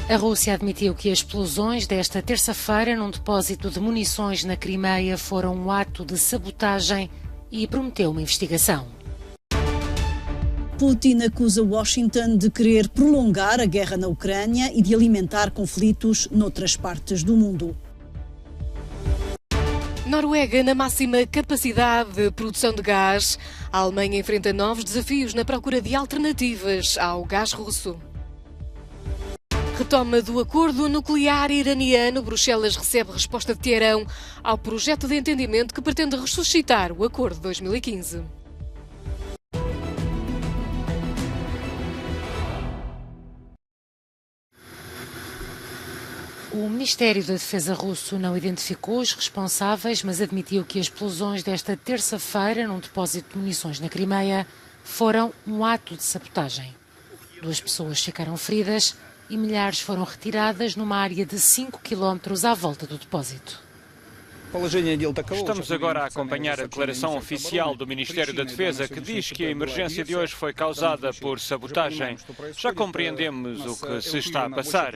A Rússia admitiu que as explosões desta terça-feira num depósito de munições na Crimeia foram um ato de sabotagem e prometeu uma investigação. Putin acusa Washington de querer prolongar a guerra na Ucrânia e de alimentar conflitos noutras partes do mundo. Noruega na máxima capacidade de produção de gás. A Alemanha enfrenta novos desafios na procura de alternativas ao gás russo. Retoma do acordo nuclear iraniano. Bruxelas recebe resposta de Teherão ao projeto de entendimento que pretende ressuscitar o acordo de 2015. O Ministério da Defesa russo não identificou os responsáveis, mas admitiu que as explosões desta terça-feira num depósito de munições na Crimeia foram um ato de sabotagem. 2 pessoas ficaram feridas e milhares foram retiradas numa área de 5 quilómetros à volta do depósito. Estamos agora a acompanhar a declaração oficial do Ministério da Defesa que diz que a emergência de hoje foi causada por sabotagem. Já compreendemos o que se está a passar.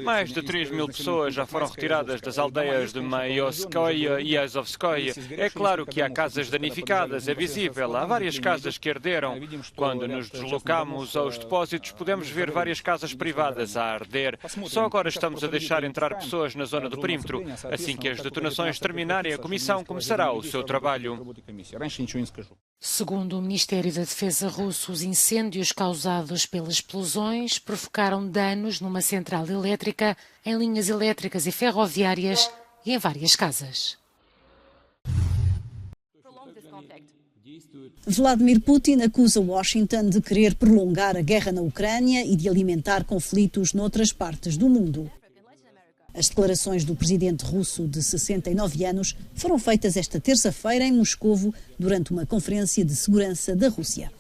Mais de 3.000 pessoas já foram retiradas das aldeias de Maioskoye e Azovskoye. É claro que há casas danificadas, é visível. Há várias casas que arderam. Quando nos deslocamos aos depósitos, podemos ver várias casas privadas a arder. Só agora estamos a deixar entrar pessoas na zona do perímetro. Assim que as detonações terminarem, a Comissão começará o seu trabalho. Segundo o Ministério da Defesa russo, os incêndios causados pelas explosões provocaram danos numa central elétrica, em linhas elétricas e ferroviárias e em várias casas. Vladimir Putin acusa Washington de querer prolongar a guerra na Ucrânia e de alimentar conflitos noutras partes do mundo. As declarações do presidente russo de 69 anos foram feitas esta terça-feira em Moscovo durante uma conferência de segurança da Rússia.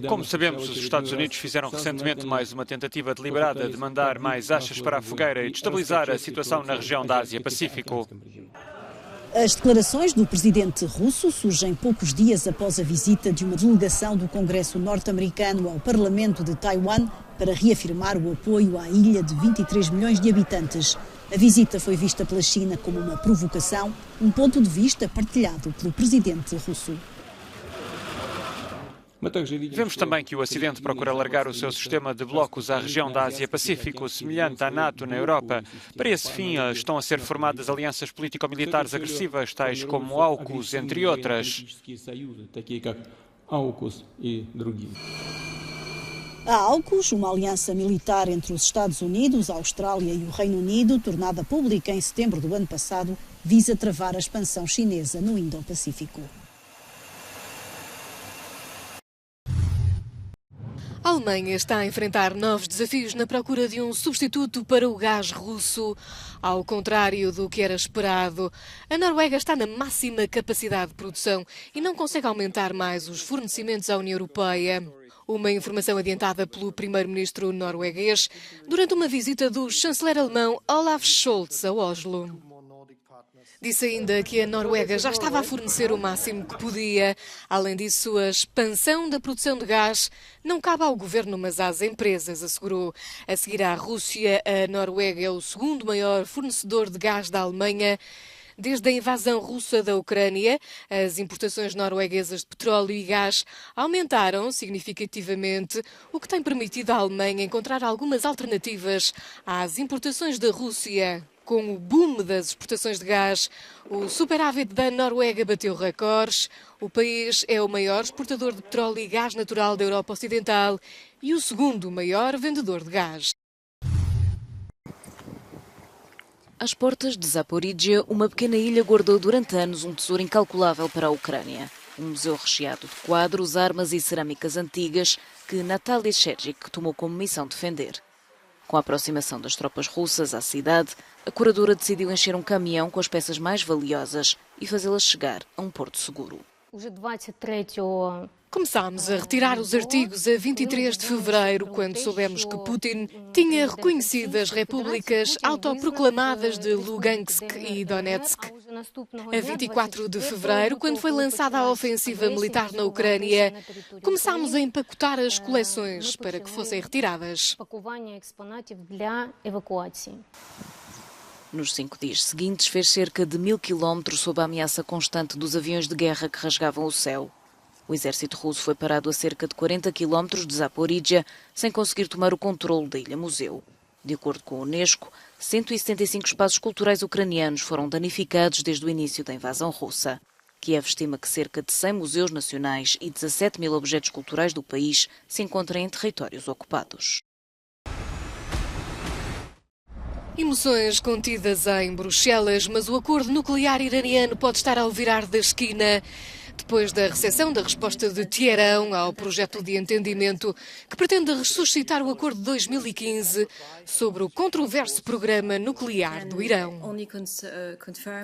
Como sabemos, os Estados Unidos fizeram recentemente mais uma tentativa deliberada de mandar mais achas para a fogueira e destabilizar a situação na região da Ásia-Pacífico. As declarações do presidente russo surgem poucos dias após a visita de uma delegação do Congresso norte-americano ao Parlamento de Taiwan para reafirmar o apoio à ilha de 23 milhões de habitantes. A visita foi vista pela China como uma provocação, um ponto de vista partilhado pelo presidente russo. Vemos também que o Ocidente procura alargar o seu sistema de blocos à região da Ásia-Pacífico, semelhante à NATO na Europa. Para esse fim, estão a ser formadas alianças político-militares agressivas, tais como AUKUS, entre outras. A AUKUS, uma aliança militar entre os Estados Unidos, a Austrália e o Reino Unido, tornada pública em setembro do ano passado, visa travar a expansão chinesa no Indo-Pacífico. A Alemanha está a enfrentar novos desafios na procura de um substituto para o gás russo. Ao contrário do que era esperado, a Noruega está na máxima capacidade de produção e não consegue aumentar mais os fornecimentos à União Europeia. Uma informação adiantada pelo primeiro-ministro norueguês durante uma visita do chanceler alemão Olaf Scholz a Oslo. Disse ainda que a Noruega já estava a fornecer o máximo que podia. Além disso, a expansão da produção de gás não cabe ao governo, mas às empresas, assegurou. A seguir à Rússia, a Noruega é o segundo maior fornecedor de gás da Alemanha. Desde a invasão russa da Ucrânia, as importações norueguesas de petróleo e gás aumentaram significativamente, o que tem permitido à Alemanha encontrar algumas alternativas às importações da Rússia. Com o boom das exportações de gás, o superávit da Noruega bateu recordes. O país é o maior exportador de petróleo e gás natural da Europa Ocidental e o segundo maior vendedor de gás. Às portas de Zaporíjia, uma pequena ilha guardou durante anos um tesouro incalculável para a Ucrânia. Um museu recheado de quadros, armas e cerâmicas antigas que Natalia Sergic tomou como missão defender. Com a aproximação das tropas russas à cidade, a curadora decidiu encher um caminhão com as peças mais valiosas e fazê-las chegar a um porto seguro. Começámos a retirar os artigos a 23 de fevereiro, quando soubemos que Putin tinha reconhecido as repúblicas autoproclamadas de Lugansk e Donetsk. A 24 de fevereiro, quando foi lançada a ofensiva militar na Ucrânia, começámos a empacotar as coleções para que fossem retiradas. Nos 5 dias seguintes, fez cerca de 1000 quilómetros sob a ameaça constante dos aviões de guerra que rasgavam o céu. O exército russo foi parado a cerca de 40 quilómetros de Zaporídia, sem conseguir tomar o controle da ilha-museu. De acordo com a Unesco, 175 espaços culturais ucranianos foram danificados desde o início da invasão russa. Kiev estima que cerca de 100 museus nacionais e 17 mil objetos culturais do país se encontram em territórios ocupados. Emoções contidas em Bruxelas, mas o acordo nuclear iraniano pode estar ao virar da esquina. Depois da recepção da resposta de Teherão ao projeto de entendimento que pretende ressuscitar o acordo de 2015 sobre o controverso programa nuclear do Irão.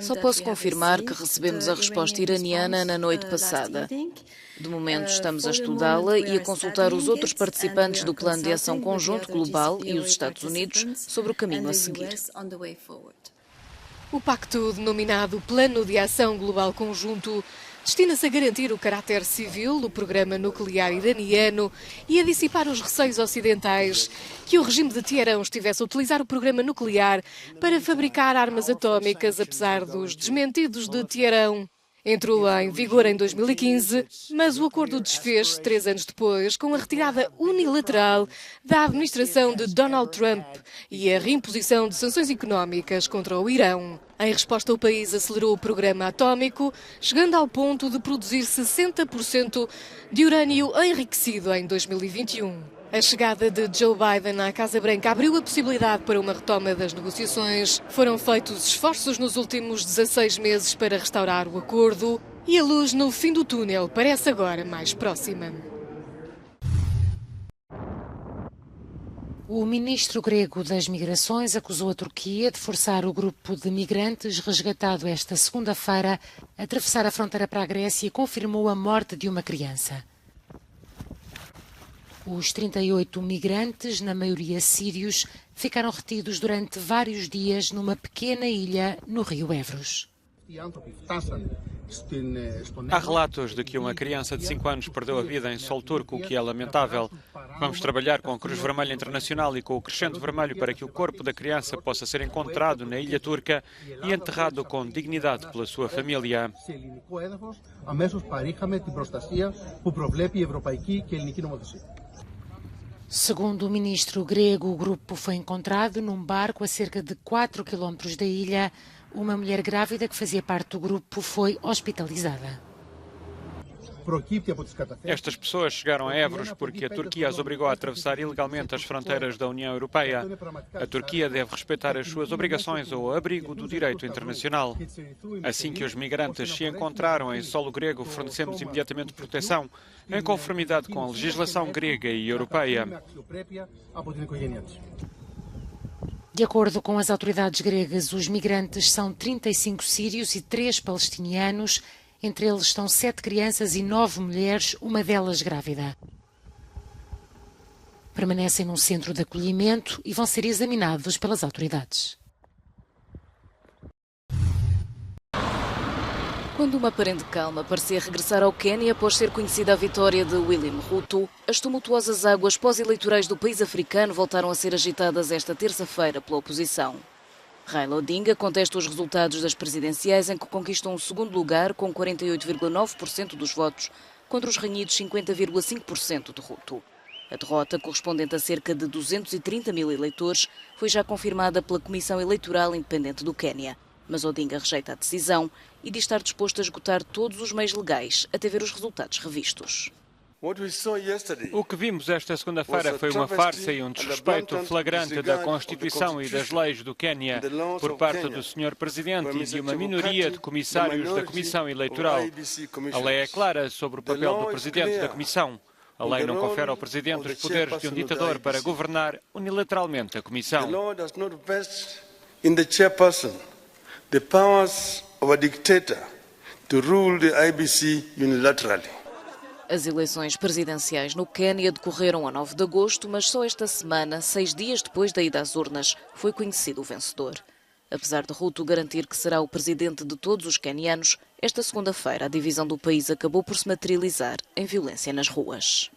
Só posso confirmar que recebemos a resposta iraniana na noite passada. De momento estamos a estudá-la e a consultar os outros participantes do Plano de Ação Conjunto Global e os Estados Unidos sobre o caminho a seguir. O pacto denominado Plano de Ação Global Conjunto destina-se a garantir o caráter civil do programa nuclear iraniano e a dissipar os receios ocidentais que o regime de Teherão estivesse a utilizar o programa nuclear para fabricar armas atómicas, apesar dos desmentidos de Teherão. Entrou em vigor em 2015, mas o acordo desfez 3 anos depois com a retirada unilateral da administração de Donald Trump e a reimposição de sanções económicas contra o Irão. Em resposta, o país acelerou o programa atómico, chegando ao ponto de produzir 60% de urânio enriquecido em 2021. A chegada de Joe Biden à Casa Branca abriu a possibilidade para uma retoma das negociações. Foram feitos esforços nos últimos 16 meses para restaurar o acordo e a luz no fim do túnel parece agora mais próxima. O ministro grego das Migrações acusou a Turquia de forçar o grupo de migrantes resgatado esta segunda-feira a atravessar a fronteira para a Grécia e confirmou a morte de uma criança. Os 38 migrantes, na maioria sírios, ficaram retidos durante vários dias numa pequena ilha no rio Evros. Há relatos de que uma criança de 5 anos perdeu a vida em solo turco, o que é lamentável. Vamos trabalhar com a Cruz Vermelha Internacional e com o Crescente Vermelho para que o corpo da criança possa ser encontrado na ilha turca e enterrado com dignidade pela sua família. Segundo o ministro grego, o grupo foi encontrado num barco a cerca de 4 quilómetros da ilha. Uma mulher grávida que fazia parte do grupo foi hospitalizada. Estas pessoas chegaram a Evros porque a Turquia as obrigou a atravessar ilegalmente as fronteiras da União Europeia. A Turquia deve respeitar as suas obrigações ao abrigo do direito internacional. Assim que os migrantes se encontraram em solo grego, fornecemos imediatamente proteção, em conformidade com a legislação grega e europeia. De acordo com as autoridades gregas, os migrantes são 35 sírios e 3 palestinianos. Entre eles estão 7 crianças e 9 mulheres, uma delas grávida. Permanecem num centro de acolhimento e vão ser examinados pelas autoridades. Quando uma aparente calma parecia regressar ao Quênia após ser conhecida a vitória de William Ruto, as tumultuosas águas pós-eleitorais do país africano voltaram a ser agitadas esta terça-feira pela oposição. Raila Odinga contesta os resultados das presidenciais em que conquistam o segundo lugar com 48,9% dos votos contra os renhidos 50,5% de Ruto. A derrota, correspondente a cerca de 230 mil eleitores, foi já confirmada pela Comissão Eleitoral Independente do Quênia. Mas Odinga rejeita a decisão e diz estar disposto a esgotar todos os meios legais até ver os resultados revistos. O que vimos esta segunda-feira foi uma farsa e um desrespeito flagrante da Constituição e das leis do Quênia por parte do Sr. Presidente e de uma minoria de comissários da Comissão Eleitoral. A lei é clara sobre o papel do Presidente da Comissão. A lei não confere ao Presidente os poderes de um ditador para governar unilateralmente a Comissão. The powers of a dictator to rule the IBC unilaterally. As eleições presidenciais no Quênia decorreram a 9 de agosto, mas só esta semana, 6 dias depois da ida às urnas, foi conhecido o vencedor. Apesar de Ruto garantir que será o presidente de todos os quenianos, esta segunda-feira a divisão do país acabou por se materializar em violência nas ruas.